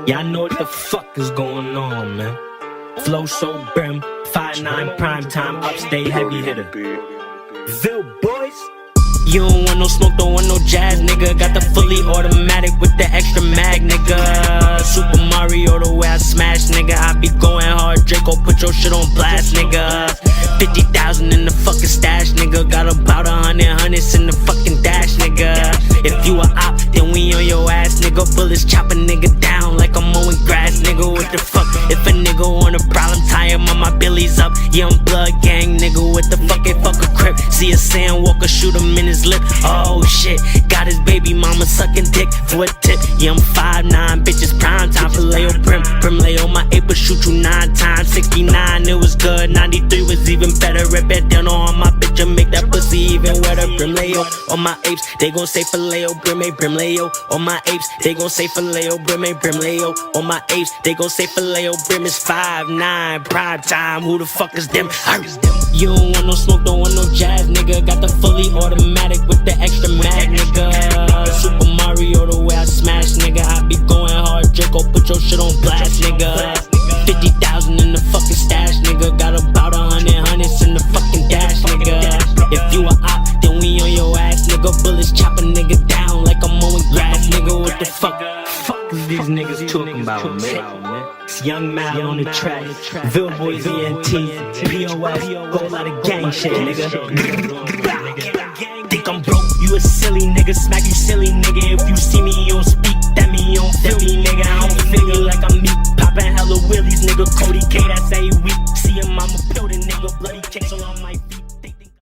Y'all know what the fuck is going on, man. Flow so brim, 5'9" prime time, upstate heavy hitter. Ville boys. You don't want no smoke, don't want no jazz, nigga. Got the fully automatic with the extra mag, nigga. Super Mario the way I smash, nigga. I be going hard, Draco, put your shit on blast, nigga. 50,000 in the fucking stash, nigga. Got about 100 hundreds in the fucking dash, nigga. If you a op, then we on your ass, nigga. Bullets chop a nigga down like I'm mowing grass, nigga. What the fuck? If a nigga want a problem, tie him on my billies up. Young blood gang, nigga. What the fuck? It fuck a crip. See a sandwalker, shoot him in his lip. Oh shit, got his baby mama sucking dick for a tip. Yeah, I'm 5'9", bitches prime time for Leo Prim Leo, my ape will shoot you 9 times. 69, it was good, 93 was even better. Rip it down on my bitch and make that pussy even wetter. Prim Leo, on my apes, they gon' say for Leo Prim Leo. On my apes, they gon' say for Leo Prim Leo. On my apes, they gon' say for Leo Prim is 5'9", prime time. Who the fuck is them? You don't want no smoke, don't want no jazz, nigga. Got the fully automatic with the extra mag, nigga. Super Mario the way I smash, nigga. I be going hard, Draco, put your shit on blast, nigga. 50,000 in the fucking stash, nigga. Got about 100 hundreds in the fucking dash, nigga. If you a op, then we on your ass, nigga. Bullets chop a nigga down like I'm mowing grass, nigga. What the fuck? Fuck is these niggas talking about, man? It's Young Mal on the track, Ville Boys ENT, POS, go lot of gang shit, nigga. Think I'm broke, you a silly nigga, smack you silly.